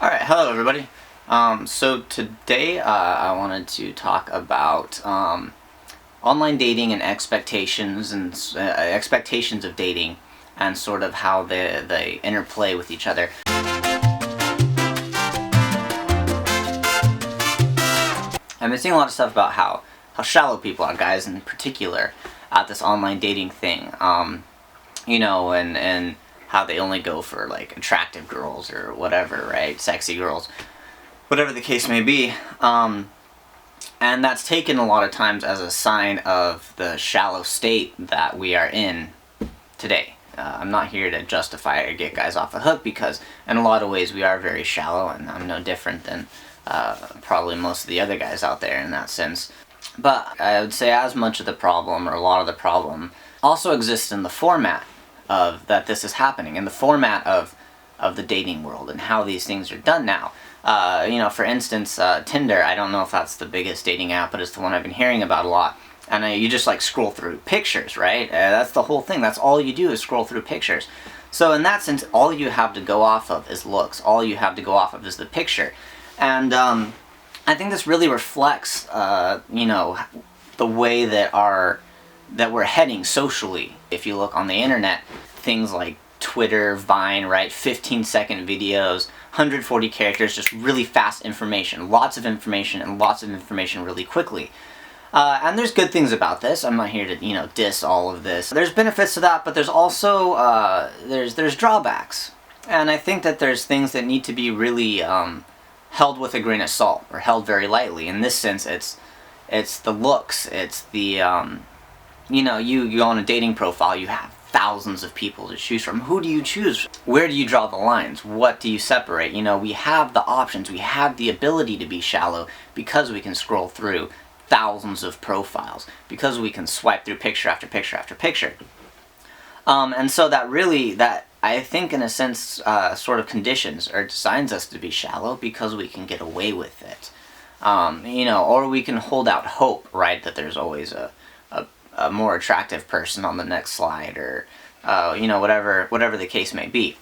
Alright, hello everybody. So today I wanted to talk about online dating and expectations expectations of dating and sort of how they interplay with each other. I've been seeing a lot of stuff about how shallow people are, guys in particular, at this online dating thing. And how they only go for like attractive girls or whatever, right? Sexy girls, whatever the case may be. And that's taken a lot of times as a sign of the shallow state that we are in today. I'm not here to justify or get guys off the hook, because in a lot of ways we are very shallow, and I'm no different than probably most of the other guys out there in that sense. But I would say as much of the problem, or a lot of the problem, also exists in the format of that this is happening, in the format of the dating world and how these things are done now. For instance, Tinder, I don't know if that's the biggest dating app, but it's the one I've been hearing about a lot. And you just like scroll through pictures, right? That's the whole thing. That's all you do is scroll through pictures. So in that sense, all you have to go off of is looks. All you have to go off of is the picture. And I think this really reflects, the way that we're heading socially. If you look on the internet, things like Twitter, Vine, right? 15-second videos, 140 characters, just really fast information. Lots of information, and lots of information really quickly. And there's good things about this. I'm not here to, diss all of this. There's benefits to that, but there's also, there's drawbacks. And I think that there's things that need to be really held with a grain of salt, or held very lightly. In this sense, it's the looks, it's the, you go on a dating profile, you have thousands of people to choose from. Who do you choose? Where do you draw the lines? What do you separate? We have the options, we have the ability to be shallow because we can scroll through thousands of profiles, because we can swipe through picture after picture after picture. And so that I think in a sense sort of conditions or designs us to be shallow, because we can get away with it. Or we can hold out hope, right, that there's always a more attractive person on the next slide, or whatever the case may be.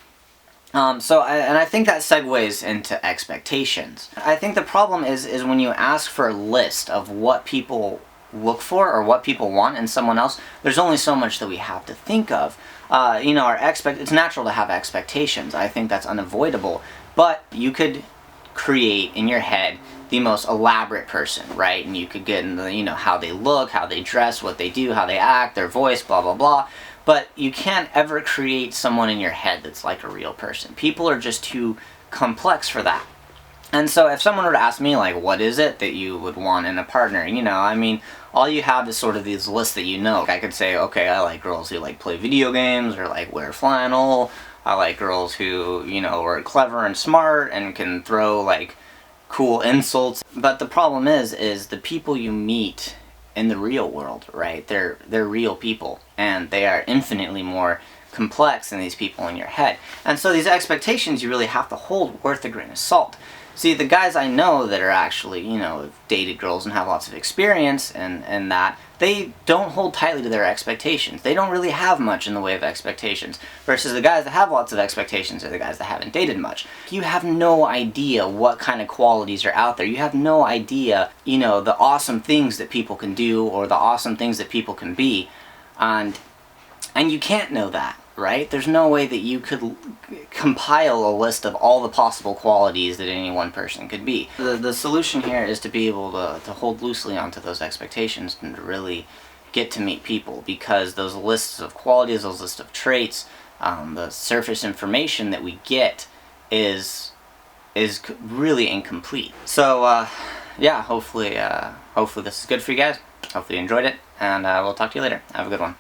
I think that segues into expectations. I think the problem is when you ask for a list of what people look for or what people want in someone else, there's only so much that we have to think of. It's natural to have expectations. I think that's unavoidable. But you could create in your head the most elaborate person, right? And you could get in the, how they look, how they dress, what they do, how they act, their voice, blah, blah, blah. But you can't ever create someone in your head that's like a real person. People are just too complex for that. And so if someone were to ask me, like, what is it that you would want in a partner? All you have is sort of these lists that I could say, okay, I like girls who like play video games or like wear flannel. I like girls who, are clever and smart and can throw like cool insults. But the problem is the people you meet in the real world, right? They're real people, and they are infinitely more complex than these people in your head. And so these expectations you really have to hold worth a grain of salt. See, the guys I know that are actually, have dated girls and have lots of experience and that, they don't hold tightly to their expectations. They don't really have much in the way of expectations. Versus the guys that have lots of expectations are the guys that haven't dated much. You have no idea what kind of qualities are out there. You have no idea, the awesome things that people can do or the awesome things that people can be. And you can't know that, right? There's no way that you could compile a list of all the possible qualities that any one person could be. The solution here is to be able to hold loosely onto those expectations and to really get to meet people, because those lists of qualities, those lists of traits, the surface information that we get is really incomplete. So yeah, hopefully this is good for you guys. Hopefully you enjoyed it, and we'll talk to you later. Have a good one.